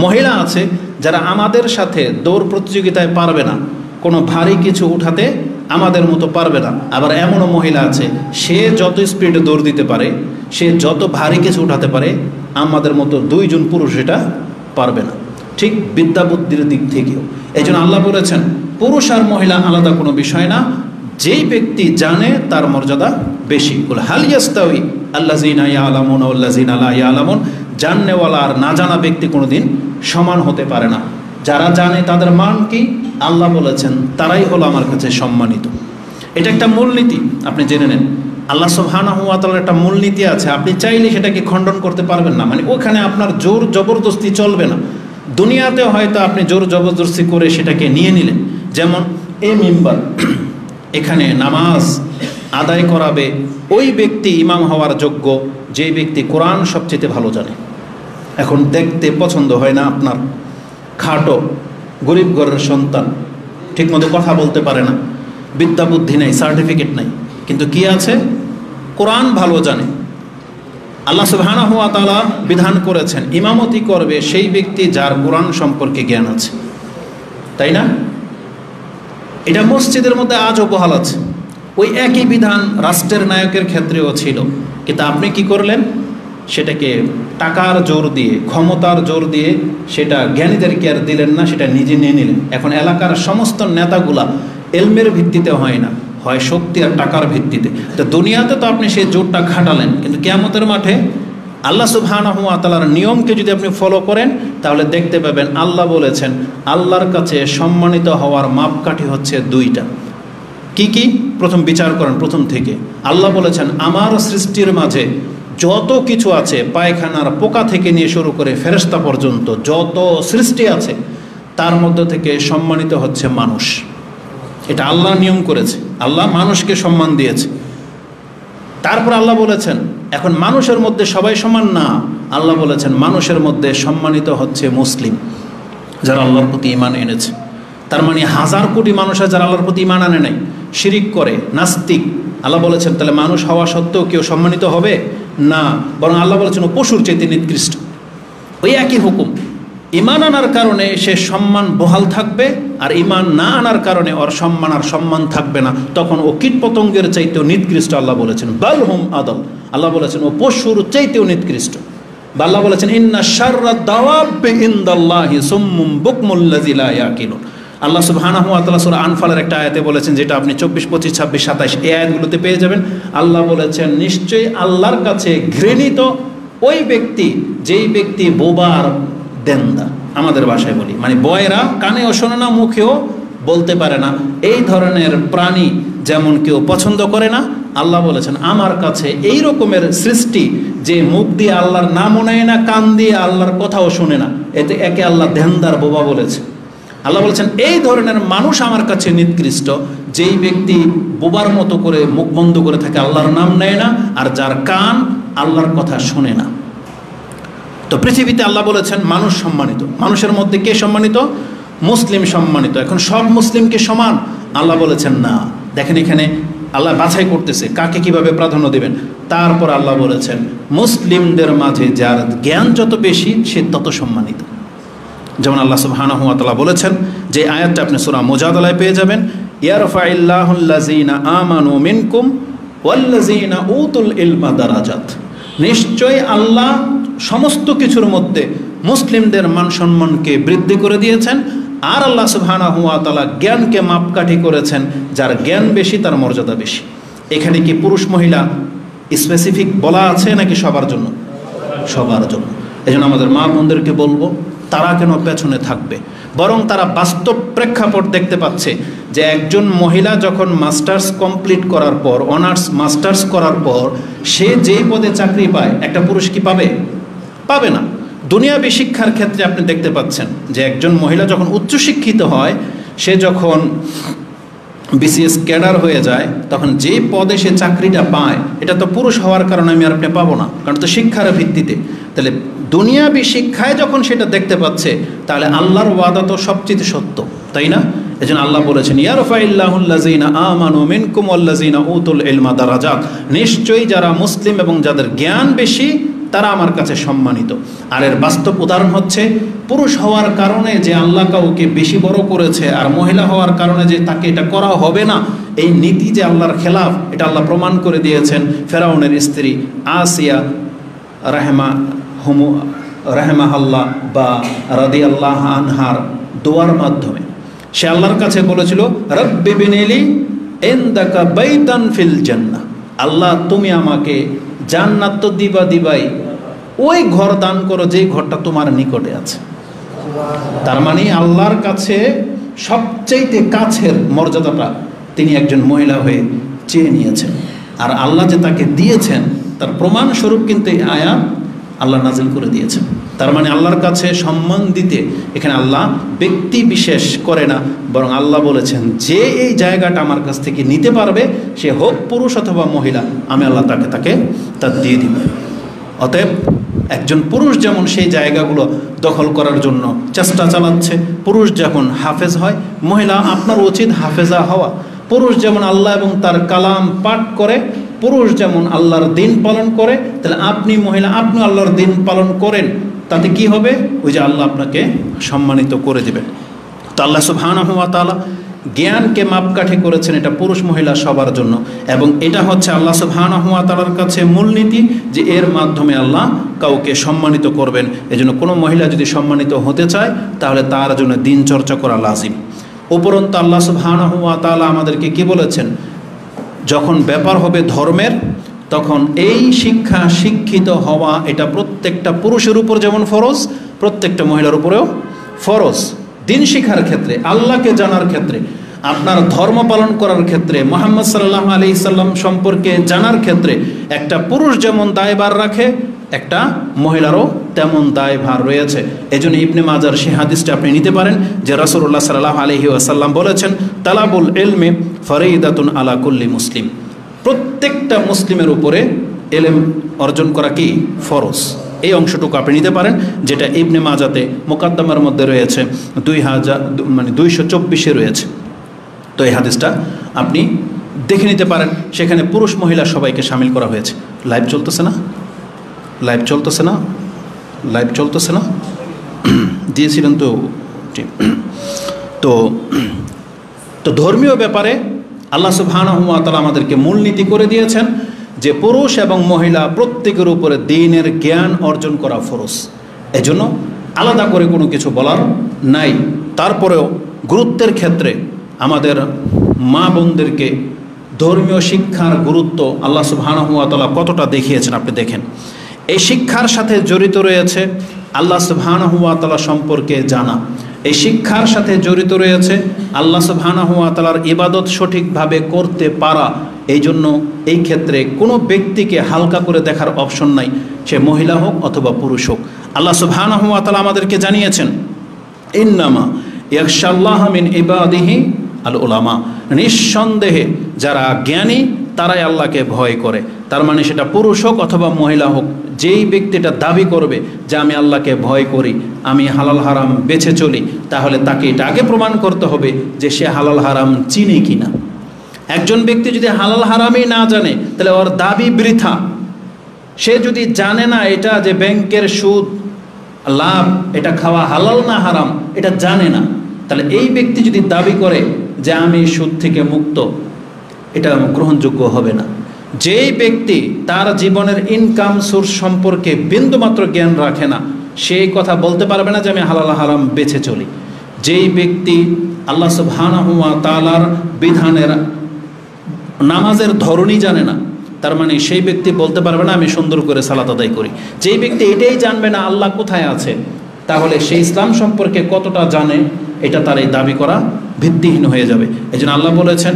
মহিলা আছে যারা আমাদের সাথে দৌড় প্রতিযোগিতায় পারবে না, কোনো ভারী কিছু উঠাতে আমাদের মতো পারবে না। আবার এমনও মহিলা আছে, সে যত স্পিডে দৌড় দিতে পারে, সে যত ভারী কিছু উঠাতে পারে, আমাদের মতো দুইজন পুরুষ এটা পারবে না। ঠিক বিদ্যা বুদ্ধির দিক থেকেও এই জন্য আল্লাহ বলেছেন পুরুষ আর মহিলা আলাদা কোনো বিষয় না, যেই ব্যক্তি জানে তার মর্যাদা বেশি। কুল হাল ইয়াস্তাউই আল্লাযীনা ইয়ালামুনা ওয়াল্লাযীনা লা ইয়ালামুন, জাননেওয়ালা আর না জানা ব্যক্তি কোনোদিন সমান হতে পারে না। যারা জানে তাদের মান কি? আল্লাহ বলেছেন তারাই হলো আমার কাছে সম্মানিত। এটা একটা মূলনীতি, আপনি জেনে নেন। আল্লাহ সুবহানাহু ওয়া তাআলার একটা মূলনীতি আছে, আপনি চাইলে সেটাকে খণ্ডন করতে পারবেন না। মানে ওখানে আপনার জোর জবরদস্তি চলবে না। দুনিয়াতে হয়তো আপনি জোর জবরদস্তি করে সেটাকে নিয়ে নিলেন। যেমন এই মিম্বার, এখানে নামাজ আদায় করাবে ওই ব্যক্তি ইমাম হওয়ার যোগ্য যে ব্যক্তি কোরআন সবচেয়ে ভালো জানে। এখন দেখতে পছন্দ হয় না আপনার, খাটো, গরিব ঘরের সন্তান, ঠিকমতো কথা বলতে পারে না, বিদ্যা বুদ্ধি নেই, সার্টিফিকেট নেই, কিন্তু কি আছে? কোরআন ভালো জানে। আল্লাহ সুবহানাহু ওয়া তাআলা বিধান করেছেন ইমামতি করবে সেই ব্যক্তি যার কোরআন সম্পর্কে জ্ঞান আছে, তাই না? এটা মসজিদের মধ্যে আজও বহাল আছে। ওই একই বিধান রাষ্ট্রের নায়কের ক্ষেত্রেও ছিল, কিন্তু আপনি কি করলেন? সেটাকে টাকার জোর দিয়ে, ক্ষমতার জোর দিয়ে সেটা জ্ঞানীদেরকে আর দিলেন না, সেটা নিজে নিয়ে নিলেন। এখন এলাকার সমস্ত নেতাগুলা এলমের ভিত্তিতে হয় না, হয় শক্তি আর টাকার ভিত্তিতে। তো দুনিয়াতে তো আপনি সেই জোরটা খাটালেন, কিন্তু কিয়ামতের মাঠে আল্লাহ সুবহানাহু ওয়া তাআলার নিয়মকে যদি আপনি ফলো করেন তাহলে দেখতে পাবেন আল্লাহ বলেছেন আল্লাহর কাছে সম্মানিত হওয়ার মাপকাঠি হচ্ছে দুইটা। কি কি? প্রথম বিচার করেন প্রথম থেকে। আল্লাহ বলেছেন আমার সৃষ্টির মাঝে যত কিছু আছে, পায়খানার পোকা থেকে নিয়ে শুরু করে ফেরেশতা পর্যন্ত যত সৃষ্টি আছে, তার মধ্য থেকে সম্মানিত হচ্ছে মানুষ। এটা আল্লাহ নিয়ম করেছে, আল্লাহ মানুষকে সম্মান দিয়েছে। তারপর আল্লাহ বলেছেন এখন মানুষের মধ্যে সবাই সমান না, আল্লাহ বলেছেন মানুষের মধ্যে সম্মানিত হচ্ছে মুসলিম, যারা আল্লাহর প্রতি ঈমান এনেছে। তার মানে 1000 কোটি মানুষ যারা আল্লাহর প্রতি ঈমান আনে নাই, শিরিক করে, নাস্তিক, আল্লাহ বলেছেন তাহলে মানুষ হওয়া সত্ত্বেও কেউ সম্মানিত হবে না, বরং আল্লাহ বলেছেন ও পশুর চাইতে নিকৃষ্ট। ওই একই হুকুম, ইমান আনার কারণে সে সম্মান বহাল থাকবে, আর ইমান না আনার কারণে ওর সম্মান আর সম্মান থাকবে না। তখন ও কীট পতঙ্গের চাইতেও নিকৃষ্ট। আল্লাহ বলেছেন বাল হুম আদল, আল্লাহ বলেছেন ও পশুর চাইতেও নিকৃষ্ট। বা আল্লাহ বলেছেন ইন্না শাররা দাওয়াবি ইনদাল্লাহি সুম্মুম বুকমুল্লাযী লা ইয়াকিলুন। আল্লাহ সুবহানাহু ওয়া তাআলা সূরা আনফালের একটা আয়াতে বলেছেন, যেটা আপনি 24, 25, 26, 27 এই আয়াতগুলোতে পেয়ে যাবেন। আল্লাহ বলেছেন নিশ্চয়ই আল্লাহর কাছে ঘৃণিত ওই ব্যক্তি যেই ব্যক্তি বোবার দেন্দা, আমাদের ভাষায় বলি মানে বয়রা, কানেও শোনে না, মুখেও বলতে পারে না, এই ধরনের প্রাণী যেমন কেউ পছন্দ করে না। আল্লাহ বলেছেন আমার কাছে এই রকমের সৃষ্টি যে মুখ দিয়ে আল্লাহর নামও নেয় না, কান দিয়ে আল্লাহর কথাও শোনে না, এতে একে আল্লাহ দেন্দার বোবা বলেছে। আল্লাহ বলেছেন এই ধরনের মানুষ আমার কাছে নিকৃষ্ট, যেই ব্যক্তি বোবার মতো করে মুখ বন্ধ করে থাকে, আল্লাহর নাম নেয় না, আর যার কান আল্লাহর কথা শোনে না। তো পৃথিবীতে আল্লাহ বলেছেন মানুষ সম্মানিত। মানুষের মধ্যে কে সম্মানিত? মুসলিম সম্মানিত। এখন সব মুসলিমকে সমান? আল্লাহ বলেছেন না। দেখেন এখানে আল্লাহ বাছাই করতেছে কাকে কিভাবে প্রাধান্য দেবেন। তারপর আল্লাহ বলেছেন মুসলিমদের মাঝে যার জ্ঞান যত বেশি সে তত সম্মানিত। যেমন আল্লাহ সুবহানাহু ওয়া তাআলা বলেছেন, যে আয়াতটা আপনি সূরা মুজাদালায় পেয়ে যাবেন, ইয়ারফাইল্লাহুল্লাযীনা আমানু মিনকুম ওয়াল্লাযীনা উতুল ইলমা দারাজাত। নিশ্চয় আল্লাহ সমস্ত কিছুর মধ্যে মুসলিমদের মান সম্মানকে বৃদ্ধি করে দিয়েছেন, আর আল্লাহ সুবহানাহু ওয়া তাআলা জ্ঞানকে মাপকাঠি করেছেন, যার জ্ঞান বেশি তার মর্যাদা বেশি। এখানে কি পুরুষ মহিলা স্পেসিফিক বলা আছে নাকি সবার জন্য? সবার জন্য। এই জন্য আমাদের মা বোনদেরকে বলবো তারা কেন পেছনে থাকবে, বরং তারা বাস্তব প্রেক্ষাপট দেখতে পাচ্ছে যে একজন মহিলা যখন মাস্টার্স কমপ্লিট করার পর, অনার্স মাস্টার্স করার পর সে যেই পদে চাকরি পায়, একটা পুরুষ কি পাবে? পাবে না। দুনিয়াবী শিক্ষার ক্ষেত্রে আপনি দেখতে পাচ্ছেন যে একজন মহিলা যখন উচ্চশিক্ষিত হয়, সে যখন বিসিএস ক্যাডার হয়ে যায়, তখন যে পদে সে চাকরিটা পায়, এটা তো পুরুষ হওয়ার কারণে আমি আর আপনি পাবো না, কারণ তো শিক্ষার ভিত্তিতে। তাহলে দুনিয়াবী শিক্ষায় যখন সেটা দেখতে পাচ্ছে, তাহলে আল্লাহর ওয়াদা তো সবচেয়ে সত্য, তাই না? এই জন্য আল্লাহ বলেছেন ইয়ারফাইল্লাহুল্লাযীনা আমানু মিনকুম ওয়াল্লাযীনা উতুল ইলমা দারাজাত। নিশ্চয়ই যারা মুসলিম এবং যাদের জ্ঞান বেশি তারা আমার কাছে সম্মানিত। আর এর বাস্তব উদাহরণ হচ্ছে পুরুষ হওয়ার কারণে যে আল্লাহ কাউকে বেশি বড় করেছে, আর মহিলা হওয়ার কারণে যে তাকে এটা করা হবে না, এই নীতি যে আল্লাহর খেলাফ, এটা আল্লাহ প্রমাণ করে দিয়েছেন ফেরাউনের স্ত্রী আসিয়া রাহমাহাল্লাহ বা রাদিয়াল্লাহু আনহার দোয়ার মাধ্যমে। সে আল্লাহর কাছে বলেছিল রব্বি বিনিলি ইনদাকা বাইতান ফিল জান্নাহ, আল্লাহ তুমি আমাকে জান্নাত তো দিবাই, ওই ঘর দান করো যে ঘরটা তোমার নিকটে আছে। তার মানে আল্লাহর কাছে সবচেয়ে কাছের মর্যাদাটা তিনি একজন মহিলা হয়ে চেয়ে নিয়েছেন, আর আল্লাহ যে তাকে দিয়েছেন তার প্রমাণ স্বরূপ কিন্তু এই আয়াত আল্লাহ নাজিল করে দিয়েছেন। তার মানে আল্লাহর কাছে সম্মান দিতে এখানে আল্লাহ ব্যক্তি বিশেষ করে না, বরং আল্লাহ বলেছেন যে এই জায়গাটা আমার কাছ থেকে নিতে পারবে, সে হোক পুরুষ অথবা মহিলা, আমি আল্লাহ তাকে তা দিয়ে দিব। অতএব একজন পুরুষ যেমন সেই জায়গাগুলো দখল করার জন্য চেষ্টা চালাচ্ছে, পুরুষ যখন হাফেজ হয়, মহিলা আপনার উচিত হাফেজা হওয়া। পুরুষ যেমন আল্লাহ এবং তার কালাম পাঠ করে, পুরুষ যেমন আল্লাহর দিন পালন করে, তাহলে আপনি মহিলা আপনি আল্লাহর দিন পালন করেন, তাতে কি হবে? ওই যে আল্লাহ আপনাকে সম্মানিত করে দেবেন। তো আল্লাহ সুবহানাহু ওয়া তাআলা জ্ঞানকে মাপকাঠি করেছেন এটা পুরুষ মহিলা সবার জন্য, এবং এটা হচ্ছে আল্লাহ সুবহানাহু ওয়া তাআলার কাছে মূলনীতি যে এর মাধ্যমে আল্লাহ কাউকে সম্মানিত করবেন। এজন্য কোনো মহিলা যদি সম্মানিত হতে চায় তাহলে তার জন্য দিন চর্চা করা লাজিম। উপরন্তু আল্লাহ সুবহানাহু ওয়া তাআলা আমাদেরকে কি বলেছেন, যখন ব্যাপার হবে ধর্মের, তখন এই শিক্ষিত হওয়া এটা প্রত্যেকটা পুরুষের উপর যেমন ফরজ, প্রত্যেকটা মহিলার উপরেও ফরজ। দিন শিখার ক্ষেত্রে, আল্লাহকে জানার ক্ষেত্রে, আপনার ধর্ম পালন করার ক্ষেত্রে, মুহাম্মদ সাল্লাল্লাহু আলাইহি সাল্লাম সম্পর্কে জানার ক্ষেত্রে একটা পুরুষ যেমন দায়ভার রাখে, একটা মহিলারও তেমন দায়ভার রয়েছে। এজন্য ইবনে মাজার সেই হাদিসটা আপনি নিতে পারেন যে রাসূলুল্লাহ সাল্লাল্লাহু আলাইহি ওয়াসাল্লাম বলেছেন তালাবুল ইলমি ফরিদাতুন আলা কুল্লি মুসলিম। প্রত্যেকটা মুসলিমের উপরে ইলম অর্জন করা কি ফরজ। এই অংশটুকু আপনি নিতে পারেন, যেটা ইবনে মাজাতে মুকাদ্দামার মধ্যে রয়েছে 224 রয়েছে। তো এই হাদিসটা আপনি দেখে নিতে পারেন, সেখানে পুরুষ মহিলা সবাইকে শামিল করা হয়েছে। লাইভ চলতেছে না? দিয়েছিলেন তো তো তো ধর্মীয় ব্যাপারে আল্লাহ সুবহানাহু ওয়া তাআলা আমাদেরকে মূলনীতি করে দিয়েছেন যে পুরুষ এবং মহিলা প্রত্যেকের উপরে দ্বীনের জ্ঞান অর্জন করা ফরজ। এজন্য আলাদা করে কোনো কিছু বলার নাই। তারপরেও গুরুত্বের ক্ষেত্রে আমাদের মা বোনদেরকে ধর্মীয় শিক্ষার গুরুত্ব আল্লাহ সুবহানাহু ওয়া তাআলা কতটা দেখিয়েছেন আপনি দেখেন। এই শিক্ষার সাথে জড়িত রয়েছে আল্লাহ সুবহানাহু ওয়া তাআলা সম্পর্কে জানা, এই শিক্ষার সাথে জড়িত রয়েছে আল্লাহ সুবহানাহু ওয়া তাআলার ইবাদত সঠিকভাবে করতে পারা। এই জন্য এই ক্ষেত্রে কোনো ব্যক্তিকে হালকা করে দেখার অপশন নাই, সে মহিলা হোক অথবা পুরুষ হোক। আল্লাহ সুবহানাহু ওয়া তাআলা আমাদেরকে জানিয়েছেন ইন্নামা ইয়াখশাল্লাহ মিন ইবাদিহি আল উলামা, নিঃসন্দেহে যারা জ্ঞানী তারাই আল্লাহকে ভয় করে। তার মানে সেটা পুরুষ হোক অথবা মহিলা হোক, যেই ব্যক্তিটা দাবি করবে যে আমি আল্লাহকে ভয় করি, আমি হালাল হারাম বেছে চলি, তাহলে তাকে এটা আগে প্রমাণ করতে হবে যে সে হালাল হারাম চিনে কিনা। একজন ব্যক্তি যদি হালাল হারামই না জানে তাহলে ওর দাবি বৃথা। সে যদি জানে না এটা যে ব্যাংকের সুদ লাভ এটা খাওয়া হালাল না হারাম এটা জানে না, তাহলে এই ব্যক্তি যদি দাবি করে যে আমি সুদ থেকে মুক্ত, এটা গ্রহণযোগ্য হবে না। যেই ব্যক্তি তার জীবনের ইনকাম সোর্স সম্পর্কে বিন্দুমাত্র জ্ঞান রাখে না, সেই কথা বলতে পারবে না যে আমি হালাল হারাম বেছে চলি। যেই ব্যক্তি আল্লাহ সুবহানাহু ওয়া তাআলার বিধানের নামাজের ধরনই জানে না, তার মানে সেই ব্যক্তি বলতে পারবে না আমি সুন্দর করে সালাত আদায় করি। যেই ব্যক্তি এটাই জানবে না আল্লাহ কোথায় আছে, তাহলে সেই ইসলাম সম্পর্কে কতটা জানে এটা তার এই দাবি করা ভিত্তিহীন হয়ে যাবে। এই জন্য আল্লাহ বলেছেন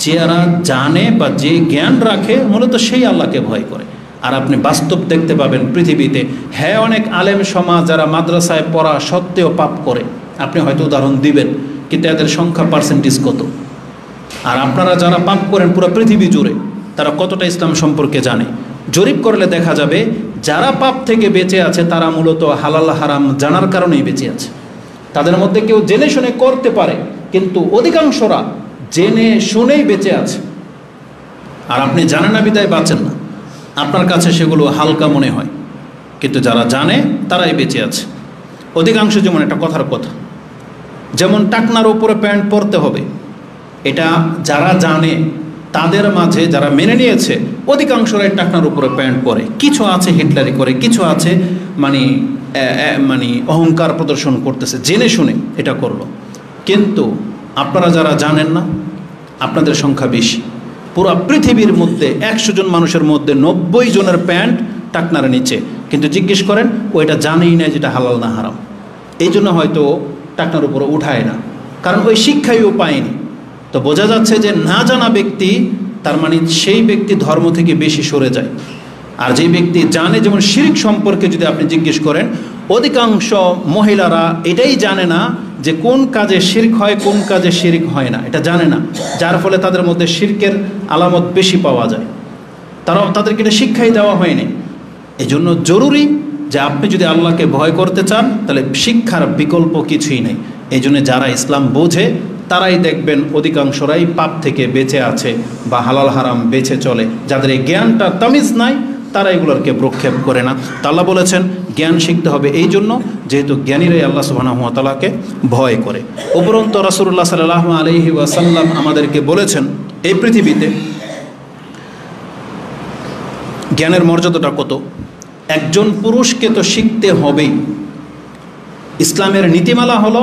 যারা জানে বা যে জ্ঞান রাখে মূলত সেই আল্লাহকে ভয় করে। আর আপনি বাস্তব দেখতে পাবেন পৃথিবীতে, হ্যাঁ অনেক আলেম সমাজ যারা মাদ্রাসায় পড়া সত্ত্বেও পাপ করে, আপনি হয়তো উদাহরণ দিবেন, কিন্তু এদের সংখ্যা পার্সেন্টেজ কত? আর আপনারা যারা পাপ করেন পুরো পৃথিবী জুড়ে, তারা কতটা ইসলাম সম্পর্কে জানে? জরিপ করলে দেখা যাবে যারা পাপ থেকে বেঁচে আছে তারা মূলত হালাল হারাম জানার কারণেই বেঁচে আছে। তাদের মধ্যে কেউ জেনে শুনে করতে পারে, কিন্তু অধিকাংশরা জেনে শুনেই বেঁচে আছে। আর আপনি জানেন না বিদায় বাঁচেন না, আপনার কাছে সেগুলো হালকা মনে হয়, কিন্তু যারা জানে তারাই বেঁচে আছে। অধিকাংশ যেমন একটা কথার কথা, যেমন টাকনার উপরে প্যান্ট পরতে হবে, এটা যারা জানে তাদের মাঝে যারা মেনে নিয়েছে অধিকাংশরাই টাকনার উপরে প্যান্ট পরে। কিছু আছে হিটলারি করে, কিছু আছে মানে অহংকার প্রদর্শন করতেছে, জেনে শুনে এটা করলো। কিন্তু আপনারা যারা জানেন না আপনাদের সংখ্যা বেশি। পুরো পৃথিবীর মধ্যে 100 জন মানুষের মধ্যে 90 জনের প্যান্ট টাকনার নিচে, কিন্তু জিজ্ঞেস করেন ও এটা জানেই না যেটা হালাল না হারাম। এই জন্য হয়তো টাকনার উপরে উঠায় না, কারণ ওই শিক্ষাইও পায়নি। তো বোঝা যাচ্ছে যে না জানা ব্যক্তি, তার মানে সেই ব্যক্তি ধর্ম থেকে বেশি সরে যায়। আর যে ব্যক্তি জানে, যেমন শিরক সম্পর্কে যদি আপনি জিজ্ঞেস করেন, অধিকাংশ মহিলারা এটাই জানে না যে কোন কাজে শিরক হয় কোন কাজে শিরক হয় না, এটা জানে না। যার ফলে তাদের মধ্যে শিরকের আলামত বেশি পাওয়া যায়, তাদেরকে এটা শিক্ষাই দেওয়া হয়নি। এই জন্য জরুরি যে আপনি যদি আল্লাহকে ভয় করতে চান তাহলে শিক্ষার বিকল্প কিছুই নেই। এই জন্য যারা ইসলাম বোঝে তারাই দেখবেন অধিকাংশরাই পাপ থেকে বেঁচে আছে বা হালাল হারাম বেঁচে চলে। যাদের এই জ্ঞানটা তামিজ নাই তারা এগুলোকে প্রক্ষেপ করে না। তা আল্লাহ বলেছেন জ্ঞান শিখতে হবে, এই জন্য যেহেতু জ্ঞানীরাই আল্লাহ সুবহানাহু ওয়া তাআলাকে ভয় করে। উপরন্ত রাসূলুল্লাহ সাল্লাল্লাহু আলাইহি ওয়াসাল্লাম আমাদেরকে বলেছেন এই পৃথিবীতে জ্ঞানের মর্যাদাটা কত। একজন পুরুষকে তো শিখতে হবেই। ইসলামের নীতিমালা হলো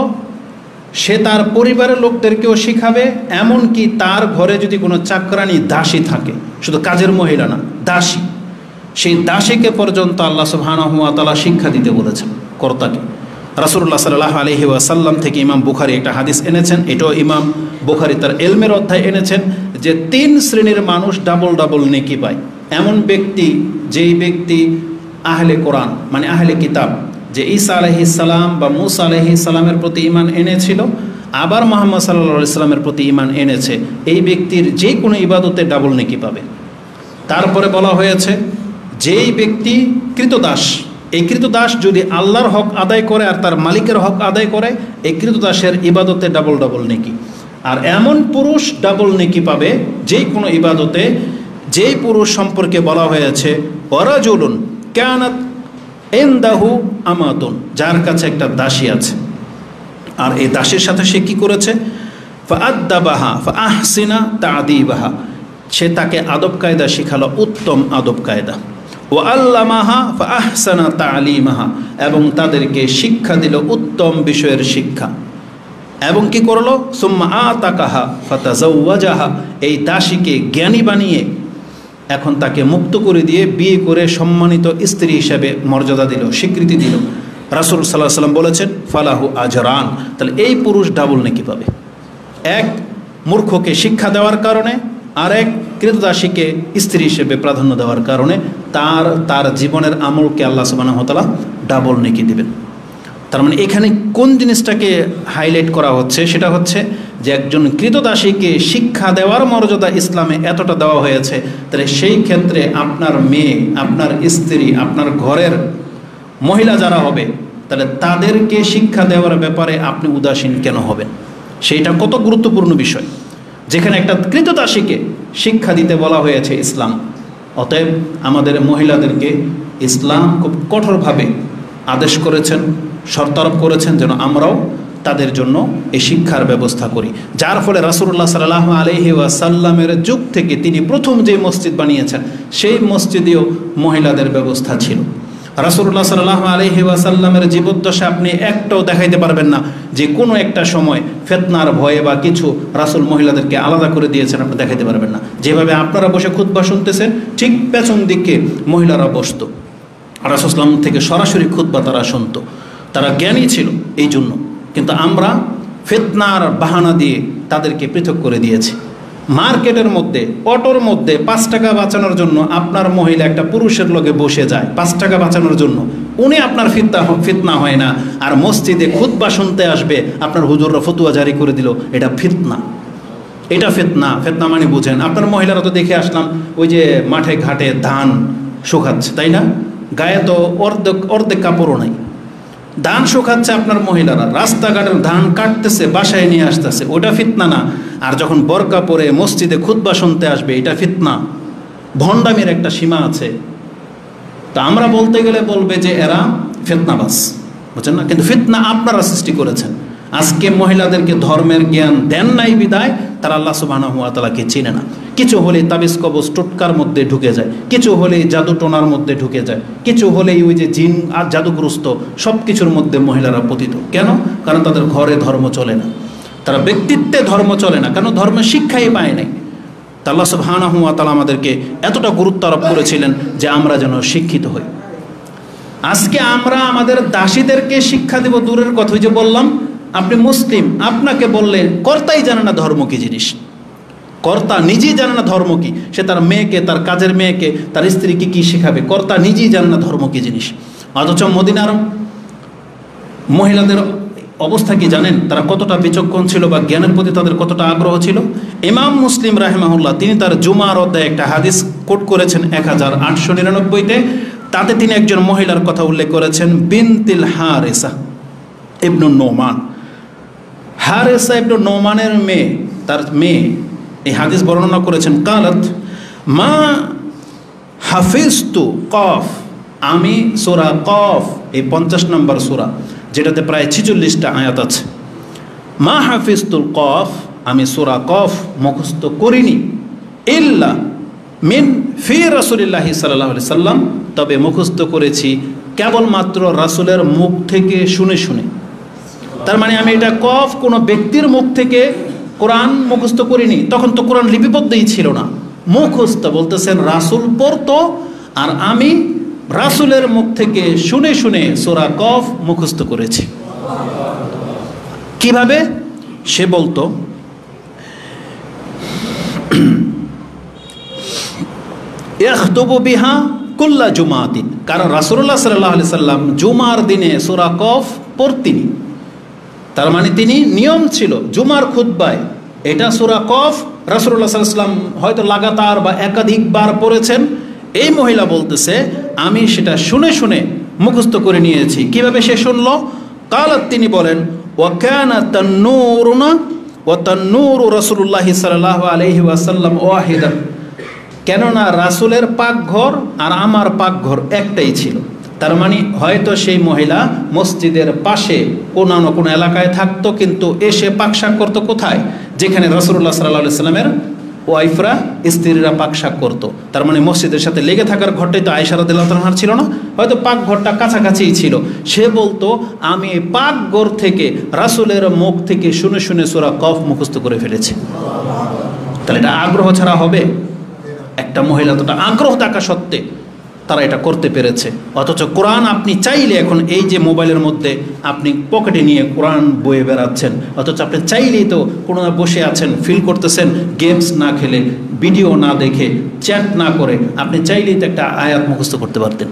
সে তার পরিবারের লোকদেরকেও শিখাবে, এমনকি তার ঘরে যদি কোনো চাকরানি দাসী থাকে, শুধু কাজের মহিলা না, দাসী, সেই দাসীকে পর্যন্ত আল্লাহ সুবহানাহু ওয়া তাআলা শিক্ষা দিতে বলেছেন কর্তাকে। রাসূলুল্লাহ সাল্লাল্লাহু আলাইহি ওয়াসাল্লাম থেকে ইমাম বুখারী একটা হাদিস এনেছেন, এটাও ইমাম বুখারী তার ইলমের অধ্যায় এনেছেন, যে 3 শ্রেণীর মানুষ ডাবল নেকি পায়। এমন ব্যক্তি, যেই ব্যক্তি আহলে কোরআন মানে আহলে কিতাব, যে ঈসা আলাইহিস সালাম বা মুসা আলাইহিস সালামের প্রতি ঈমান এনেছিল, আবার মুহাম্মদ সাল্লাল্লাহু আলাইহি সাল্লামের প্রতি ঈমান এনেছে, এই ব্যক্তির যে কোনো ইবাদতে ডাবল নেকি পাবে। তারপরে বলা হয়েছে যেই ব্যক্তি কৃতদাস, এই কৃতদাস যদি আল্লাহর হক আদায় করে আর তার মালিকের হক আদায় করে, এই কৃতদাসের ইবাদতে ডাবল নেকি। আর এমন পুরুষ ডাবল নেকি পাবে যেই কোনো ইবাদতে, যেই পুরুষ সম্পর্কে বলা হয়েছে ওয়ারাজুলুন কানাত ইনদাহু আমাতুন, যার কাছে একটা দাসী আছে, আর এই দাসীর সাথে সে কি করেছে? ফাআদ্দাবাহা ফাআহসিনা তা'দীবাহা, সে তাকে আদব কায়দা শিখালো, উত্তম আদব কায়দা। ওয়া আল্লামাহা ফাআহসানা তা'লীমাহা, এবং তাদেরকে শিক্ষা দিল উত্তম বিষয়ের শিক্ষা। এবং কি করলো? সুম্মা আতাকাহা ফাতাজাওয়াজাহা, এই দাসীকে জ্ঞানী বানিয়ে এখন তাকে মুক্ত করে দিয়ে বিয়ে করে সম্মানিত স্ত্রী হিসাবে মর্যাদা দিল, স্বীকৃতি দিল। রাসূল সাল্লাল্লাহু আলাইহি ওয়াসাল্লাম বলেছেন ফালাহু আজরান, তাহলে এই পুরুষ ডাবল নেকি পাবে। এক, মূর্খকে শিক্ষা দেওয়ার কারণে, আর এক, কৃতদাসীকে স্ত্রী হিসেবে প্রাধান্য দেওয়ার কারণে তার জীবনের আমলকে আল্লাহ সুবহানাহু ওয়া তাআলা ডাবল নেকি দেবেন। তার মানে এখানে কোন জিনিসটাকে হাইলাইট করা হচ্ছে? সেটা হচ্ছে যে একজন কৃতদাসীকে শিক্ষা দেওয়ার মর্যাদা ইসলামে এতটা দেওয়া হয়েছে, তাহলে সেই ক্ষেত্রে আপনার মেয়ে, আপনার স্ত্রী, আপনার ঘরের মহিলা যারা হবে, তাহলে তাদেরকে শিক্ষা দেওয়ার ব্যাপারে আপনি উদাসীন কেন হবেন? সেইটা কত গুরুত্বপূর্ণ বিষয়, যেখানে একটা কৃতদাসীকে শিক্ষা দিতে বলা হয়েছে ইসলাম। অতএব আমাদের মহিলাদেরকে ইসলাম খুব কঠোরভাবে আদেশ করেছেন, শর্তারোপ করেছেন যেন আমরাও তাদের জন্য এই শিক্ষার ব্যবস্থা করি। যার ফলে রাসূলুল্লাহ সাল্লাল্লাহু আলাইহি ওয়াসাল্লামের যুগ থেকে তিনি প্রথম যে মসজিদ বানিয়েছেন, সেই মসজিদেও মহিলাদের ব্যবস্থা ছিল। রাসূলুল্লাহ সাল্লাল্লাহু আলাইহি ওয়াসাল্লামের জীবদ্দশা আপনি একটাও দেখাইতে পারবেন না যে কোনো একটা সময় ফিতনার ভয়ে বা কিছু রাসূল মহিলাদেরকে আলাদা করে দিয়েছেন, আপনি দেখাইতে পারবেন না। যেভাবে আপনারা বসে খুতবা শুনতেছেন, ঠিক পেছন দিকে মহিলারা বসতো, রাসূল সাল্লাল্লাহু আলাইহি ওয়াসাল্লাম থেকে সরাসরি খুতবা তারা শুনতো। তারা জ্ঞানী ছিল এই জন্য, কিন্তু আমরা ফিতনার বাহানা দিয়ে তাদেরকে পৃথক করে দিয়েছি। মার্কেটের মধ্যে, অটোর মধ্যে 5 টাকা বাঁচানোর জন্য আপনার মহিলা একটা পুরুষের লগে বসে যায় 5 টাকা বাঁচানোর জন্য, উনি আপনার ফিতনা হয় না, আর মসজিদে খুতবা শুনতে আসবে, আপনার হুজুররা ফতোয়া জারি করে দিল, এটা ফিতনা। এটা ফিতনা। ফিতনা মানে বুঝেন, আপনার মহিলারা তো দেখে আসলাম ওই যে মাঠে ঘাটে ধান শুকাচ্ছে, তাই না? গায়ে তো অর্ধেক কাপড়ও নাই, ধান শুকাচ্ছে আপনার মহিলারা, রাস্তাঘাটের ধান কাটতেছে, বাসায় নিয়ে আসতেছে, ওটা ফিতনা না? আর যখন বোরকা পরে মসজিদে খুতবা শুনতে আসবে, এটা ফিতনা। ভণ্ডামির একটা সীমা আছে। তা আমরা বলতে গেলে বলবে যে এরা ফিতনাবাজ, বুঝছেন না? কিন্তু ফিতনা আপনারা সৃষ্টি করেছেন। আজকে মহিলাদেরকে ধর্মের জ্ঞান দেন নাই বিদায় তারা আল্লাহ সুবহানাহু ওয়া তাআলাকে চিনে না। কিছু হলেই তাবিজ কবজ টোটকার মধ্যে ঢুকে যায়, কিছু হলেই জাদু টোনার মধ্যে ঢুকে যায়, কিছু হলেই ওই যে জিন আর জাদুগ্রস্ত, সব কিছুর মধ্যে মহিলারা পতিত। কেন? কারণ তাদের ঘরে ধর্ম চলে না, তারা ব্যক্তিত্বে ধর্ম চলে না, কারণ ধর্মের শিক্ষাই পায় নাই। তা আল্লাহ সুবহানাহু ওয়া তাআলা আমাদেরকে এতটা গুরুত্ব আরোপ করেছিলেন যে আমরা যেন শিক্ষিত হই। আজকে আমরা আমাদের দাসীদেরকে শিক্ষা দেব দূরের কথা। যে বললাম আপনি মুসলিম, আপনাকে বললে কর্তাই জানে না ধর্ম কি জিনিস, কর্তা নিজেই জানে না ধর্ম কি। সে তার মেয়েকে, তার কাজের মেয়েকে, তার স্ত্রীকে কি শেখাবে? কর্তা নিজেই জানে না ধর্ম কি জিনিস। অথচ মদিনার মহিলাদের অবস্থা কি জানেন? তারা কতটা বিচক্ষণ ছিল বা জ্ঞানের প্রতি তাদের কতটা আগ্রহ ছিল। ইমাম মুসলিম রাহিমাহুল্লাহ তিনি তার জুমার অধ্যায়ে একটা হাদিস কোট করেছেন 1899-তে। তাতে তিনি একজন মহিলার কথা উল্লেখ করেছেন, বিনতিল হারেসা ইবনুন নোমান। হারেসা ইবনুন নোমানের মেয়ে, তার মেয়ে এই হাদিস বর্ণনা করেছেন, কালাত মা হাফিজতু কফ, আমি সূরা কফ, এই 50 নম্বর সূরা, যেটাতে প্রায় 46টা আয়াত আছে। মা হাফিজতুল কফ, আমি সূরা কফ মুখস্থ করিনি, ইল্লা মিন ফি রাসূলিল্লাহি সাল্লাল্লাহু আলাইহি সাল্লাম, তবে মুখস্থ করেছি কেবলমাত্র রাসূলের মুখ থেকে শুনে শুনে। তার মানে আমি এটা কফ কোনো ব্যক্তির মুখ থেকে কোরআন মুখস্থ করিনি, তখন তো কোরআন লিপিবদ্ধই ছিল না। মুখস্থ বলতেছেন রাসূল পড়তো, আর আমি রাসূলের মুখ থেকে শুনে শুনে সূরা কফ মুখস্থ করেছি। কিভাবে? সে বলতো, ইয়াখতুবু বিহা কুল্লা জুমাতিন, কারণ রাসূলুল্লাহ সাল্লাল্লাহু আলাইহি সাল্লাম জুমার দিনে সূরা কফ পড়তেন। তার মানে তিনি নিয়ম ছিল জুমার খুতবায় এটা সূরা কফ রাসূলুল্লাহ সাল্লাল্লাহু আলাইহি সাল্লাম হয়তো লাগাতার বা একাধিকবার পড়েছেন। এই মহিলা বলতেছে আমি সেটা শুনে শুনে মুখস্থ করে নিয়েছি। কিভাবে সে শুনলো? কালাত, তিনি বলেন, ওয়া কানা তান্নুরুনা ওয়া তান্নুরু রাসূলুল্লাহি সাল্লাল্লাহু আলাইহি ওয়াসাল্লাম ওয়াহিদা, কেননা রাসূলের পাকঘর আর আমার পাকঘর একটাই ছিল। তার মানে হয়তো সেই মহিলা মসজিদের পাশে অন্যান্য কোনো এলাকায় থাকতো, কিন্তু এসে পাকশাক করতো কোথায়? যেখানে রাসূলুল্লাহ সাল্লাল্লাহু আলাইহি সাল্লামের ওয়াইফরা, স্ত্রীরা পাকশাক করতো। তার মানে মসজিদের সাথে লেগে থাকার ঘরটাই তো আয়েশা রাদিয়াল্লাহু তাআলার ছিল না, হয়তো পাক ঘরটা কাছাকাছিই ছিল। সে বলতো আমি পাক ঘর থেকে রাসূলের মুখ থেকে শুনে শুনে সূরা কফ মুখস্থ করে ফেলেছি। তাহলে এটা আগ্রহ ছাড়া হবে? একটা মহিলা তোটা আগ্রহ থাকা সত্ত্বে তারা এটা করতে পেরেছে। অথচ কোরআন আপনি চাইলে এখন এই যে মোবাইলের মধ্যে আপনি পকেটে নিয়ে কোরআন বয়ে বেড়াচ্ছেন, অথচ আপনি চাইলেই তো কোনো বসে আছেন, ফিল করতেছেন, গেমস না খেলে, ভিডিও না দেখে, চ্যাট না করে আপনি চাইলেই তো একটা আয়াত মুখস্থ করতে পারতেন।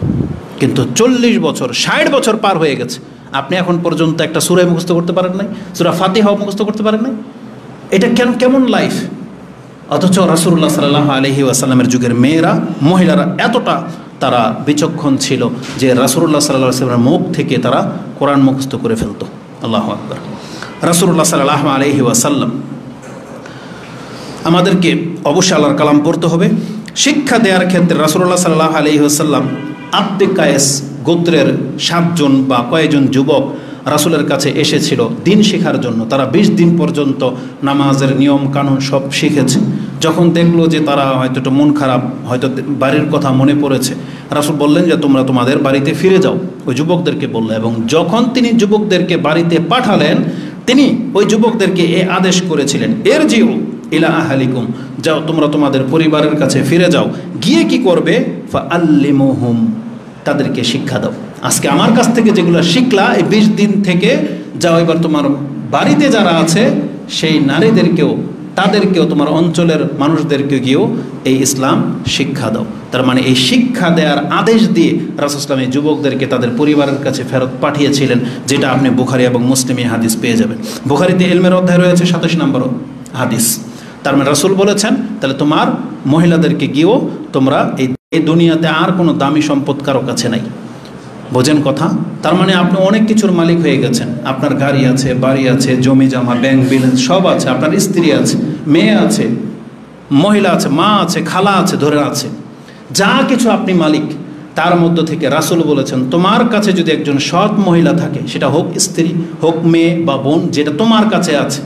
কিন্তু 40 বছর 60 বছর পার হয়ে গেছে, আপনি এখন পর্যন্ত একটা সূরা মুখস্থ করতে পারেন নাই, সূরা ফাতিহা মুখস্থ করতে পারেন নাই। এটা কেমন লাইফ? অথচ রাসূলুল্লাহ সাল্লাল্লাহু আলাইহি ওয়াসাল্লামের যুগের মেয়েরা, মহিলারা এতটা তারা বিচক্ষণ ছিল যে রাসূলুল্লাহ সাল্লাল্লাহু আলাইহি ওয়াসাল্লামের মুখ থেকে তারা কোরআন মুখস্থ করে ফেলতো। আল্লাহু আকবার। রাসূলুল্লাহ সাল্লাল্লাহু আলাইহি ওয়াসাল্লাম আমাদেরকে অবশ্যই আল্লাহর কালাম পড়তে হবে। শিক্ষা দেওয়ার ক্ষেত্রে রাসূলুল্লাহ সাল্লাল্লাহু আলাইহি ওয়াসাল্লাম আব্দে কায়েস গোত্রের 7 জন বা কয়েকজন যুবক রাসূলের কাছে এসেছিল দিন শেখার জন্য। তারা 20 দিন পর্যন্ত নামাজের নিয়ম কানুন সব শিখেছে। যখন দেখলো যে তারা হয়তো একটু মন খারাপ, হয়তো বাড়ির কথা মনে পড়েছে, রাসূল বললেন যে তোমরা তোমাদের বাড়িতে ফিরে যাও, ওই যুবকদেরকে বললো। এবং যখন তিনি যুবকদেরকে বাড়িতে পাঠালেন, তিনি ওই যুবকদেরকে এ আদেশ করেছিলেন, ইরজিউ ইলা আহলিকুম, যাও তোমরা তোমাদের পরিবারের কাছে ফিরে যাও, গিয়ে কি করবে? ফাআল্লিমুহুম, তাদেরকে শিক্ষা দাও। আজকে আমার কাছ থেকে যেগুলো শিখলা এই 20 দিন থেকে যাও, এবার তোমার বাড়িতে যারা আছে সেই নারীদেরকেও, তাদেরকেও, তোমার অঞ্চলের মানুষদেরকে গিয়েও এই ইসলাম শিক্ষা দাও। তার মানে এই শিক্ষা দেওয়ার আদেশ দিয়ে রাসূল সাল্লাল্লাহু আলাইহি ওয়াসাল্লাম যুবকদেরকে তাদের পরিবারের কাছে ফেরত পাঠিয়েছিলেন, যেটা আপনি বুখারী এবং মুসলিমে হাদিস পেয়ে যাবেন। বুখারীতে ইলমের অধ্যায় রয়েছে 27 নম্বর হাদিস। তার মানে রাসূল বলেছেন তাহলে তোমার মহিলাদেরকে গিয়েও তোমরা এই দুনিয়াতে আর কোনো দামি সম্পদ কারো কাছে নাই। বোঝেন কথা? তার মানে আপনি অনেক কিছুর মালিক হয়ে গেছেন, আপনার গাড়ি আছে, বাড়ি আছে, জমি জমা, ব্যাংক ব্যালেন্স সব আছে, আপনার স্ত্রী আছে, মেয়ে আছে, মহিলা আছে, মা আছে, খালা আছে, ধরে আছে, যা কিছু আপনি মালিক। তার মধ্য থেকে রাসূল বলেছেন তোমার কাছে যদি একজন সৎ মহিলা থাকে, সেটা হোক স্ত্রী, হোক মেয়ে বা বোন, যেটা তোমার কাছে আছে,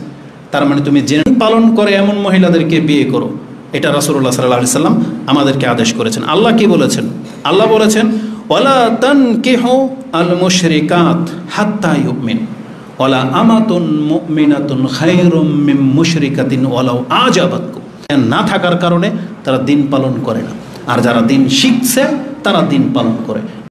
তার মানে তুমি জেনে পালন করে এমন মহিলাদেরকে বিয়ে করো। এটা রাসূলুল্লাহ সাল্লাল্লাহু আলাইহি ওয়াসাল্লাম আমাদেরকে আদেশ করেছেন। আল্লাহ কি বলেছেন? আল্লাহ বলেছেন ওয়ালা তানকিহু আল মুশরিকাত হাত্তা ইউমিন ওয়ালা আমাতুন মুমিনাতুন খায়রুম মিন মুশরিকাতিন ওয়ালাউ আজাবাতকুম। না থাকার কারণে তারা দিন পালন করে না, আর যারা দিন শিখছে তারা দিন পালন করে।